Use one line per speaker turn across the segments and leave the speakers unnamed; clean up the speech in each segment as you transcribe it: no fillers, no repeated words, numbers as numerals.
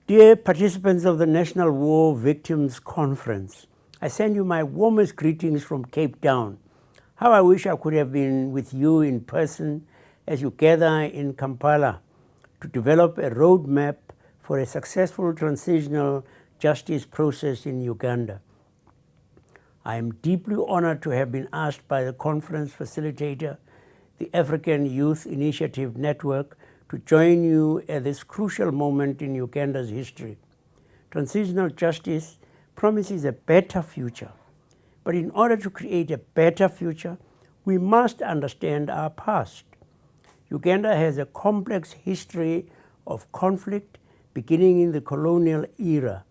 Dear participants of the National War Victims Conference, I send you my warmest greetings from Cape Town. How I wish I could have been with you in person as you gather in Kampala to develop a roadmap for a successful transitional justice process in Uganda. I am deeply honored to have been asked by the conference facilitator, the African Youth Initiative Network, to join you at this crucial moment in Uganda's history. Transitional justice promises a better future. But in order to create a better future, we must understand our past. Uganda has a complex history of conflict beginning in the colonial era.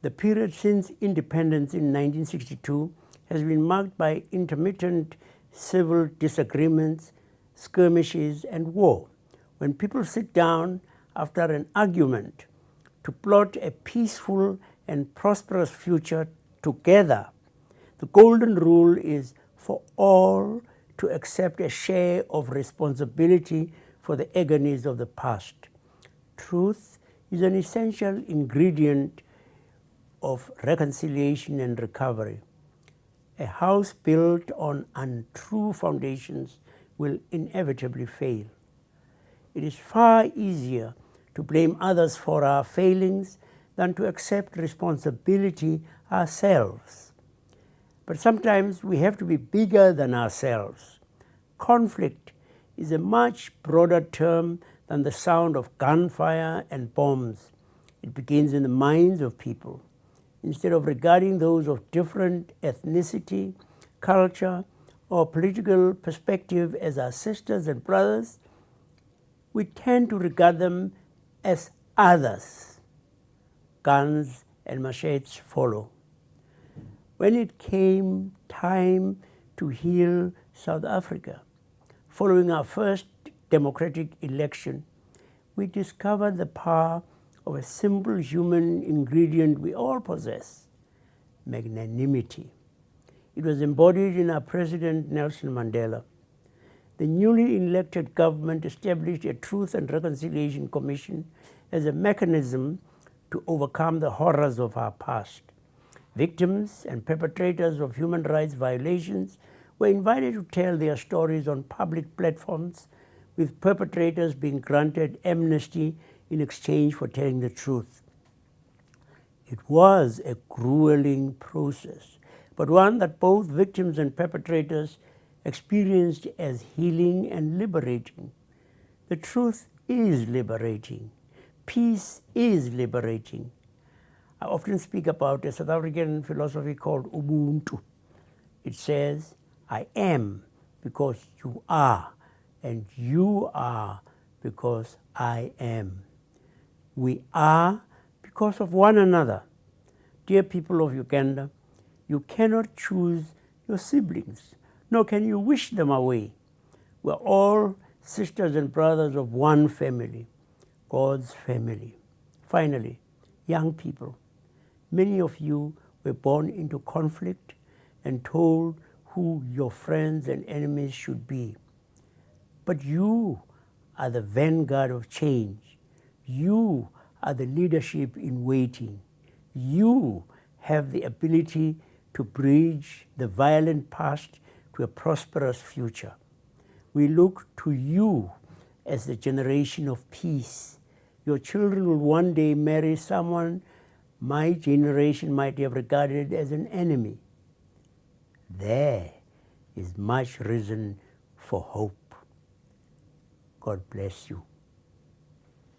The period since independence in 1962 has been marked by intermittent civil disagreements, skirmishes, and war. When people sit down after an argument to plot a peaceful and prosperous future together, the golden rule is for all to accept a share of responsibility for the agonies of the past. Truth is an essential ingredient of reconciliation and recovery. A house built on untrue foundations will inevitably fail. It is far easier to blame others for our failings than to accept responsibility ourselves. But sometimes we have to be bigger than ourselves. Conflict is a much broader term than the sound of gunfire and bombs. It begins in the minds of people. Instead of regarding those of different ethnicity, culture, or political perspective as our sisters and brothers, we tend to regard them as others. Guns and machetes follow. When it came time to heal South Africa, following our first democratic election, we discovered the power of a simple human ingredient we all possess: magnanimity. It was embodied in our President Nelson Mandela. The newly elected government established a Truth and Reconciliation Commission as a mechanism to overcome the horrors of our past. Victims and perpetrators of human rights violations were invited to tell their stories on public platforms, with perpetrators being granted amnesty in exchange for telling the truth. It was a grueling process, but one that both victims and perpetrators experienced as healing and liberating. The truth is liberating. Peace is liberating. I often speak about a South African philosophy called Ubuntu. It says, I am because you are, and you are because I am. We are because of one another. Dear people of Uganda, you cannot choose your siblings, nor can you wish them away. We're all sisters and brothers of one family, God's family. Finally, young people, many of you were born into conflict and told who your friends and enemies should be. But you are the vanguard of change. You are the leadership in waiting. You have the ability to bridge the violent past to a prosperous future. We look to you as the generation of peace. Your children will one day marry someone my generation might have regarded as an enemy. There is much reason for hope. God bless you.